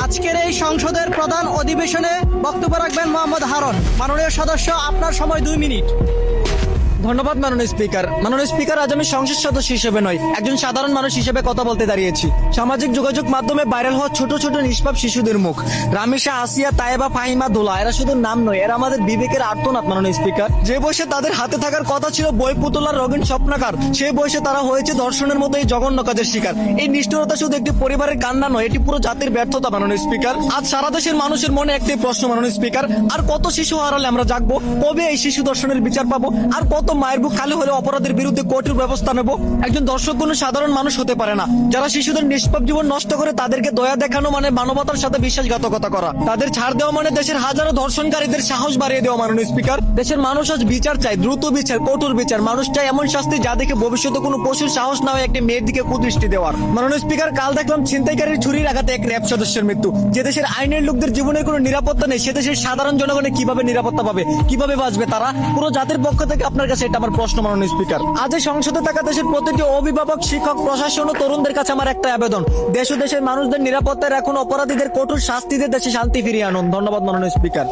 আজকের এই সংসদের প্রধান অধিবেশনে বক্তব্য রাখবেন মোহাম্মদ হারুন। মাননীয় সদস্য, আপনার সময় 2 মিনিট। ধন্যবাদ মাননীয় স্পিকার। মাননীয় স্পিকার, আজ আমি সংসদ সদস্য হিসেবে নয়, একজন সাধারণ মানুষ হিসেবে কথা বলতে দাঁড়িয়েছি। সামাজিক যোগাযোগ মাধ্যমে ভাইরাল হওয়া ছোট ছোট নিষ্পাপ শিশুদের মুখ, রামিসা, আসিয়া, তায়েবা, ফাহিমা, দোলা, এরা শুধু নাম নয়, এরা আমাদের বিবেকের আর্তনাদ। মাননীয় স্পিকার, যে বয়সে তাদের হাতে থাকার কথা ছিল বই পুতুলার রঙিন স্বপ্নাকার, সেই বয়সে তারা হয়েছে ধর্ষণের মতো এই জঘন্য কাজের শিকার। এই নিষ্ঠুরতা শুধু একটি পরিবারের কান্না নয়, এটি পুরো জাতির ব্যর্থতা। মাননীয় স্পিকার, আজ সারা দেশের মানুষের মনে একটাই প্রশ্ন মাননীয় স্পিকার, আর কত শিশু হারালে আমরা জাগবো? কবে এই শিশু ধর্ষণের বিচার পাবো? আর কত মায়ের বুক খালি হলে অপরাধের বিরুদ্ধে কঠোর ব্যবস্থা নেব? একজন দর্শক কোনো সাধারণ মানুষ হতে পারে না। যারা শিশুদের নিষ্পাপ জীবন নষ্ট করে তাদেরকে দয়া দেখানো মানে মানবতার সাথে বিশ্বাসঘাতকতা করা। তাদের ছাড় দেওয়া মানে দেশের হাজারো ধর্ষণকারীদের সাহস বাড়িয়ে দেওয়া। মাননীয় স্পিকার, দেশের মানুষ আজ বিচার চায়, দ্রুত বিচার, কঠোর বিচার। মানুষ চায় এমন শাস্তি যা দেখে ভবিষ্যতে কোনো পশুর সাহস না হয় একটি মেয়ের দিকে কুদৃষ্টি দেওয়ার। মাননীয় স্পিকার, কাল দেখলাম ছিনতাইকারীর ছুরির আঘাতে এক র্যাব সদস্যের মৃত্যু। যে দেশের আইনের লোকদের জীবনের কোনো নিরাপত্তা নেই, সে দেশের সাধারণ জনগণের কিভাবে নিরাপত্তা পাবে? কিভাবে বাঁচবে তারা? পুরো জাতির পক্ষ থেকে আপনার কাছে এটা আমার প্রশ্ন মাননীয় স্পিকার। আজ এই সংসদে থাকা দেশের প্রতিটি অভিভাবক, শিক্ষক, প্রশাসন ও তরুণদের কাছে আমার একটা আবেদন, দেশ ও দেশের মানুষদের নিরাপত্তায় রাখুন, অপরাধীদের কঠোর শাস্তি দিয়ে দেশে শান্তি ফিরিয়ে আনুন। ধন্যবাদ মাননীয় স্পিকার।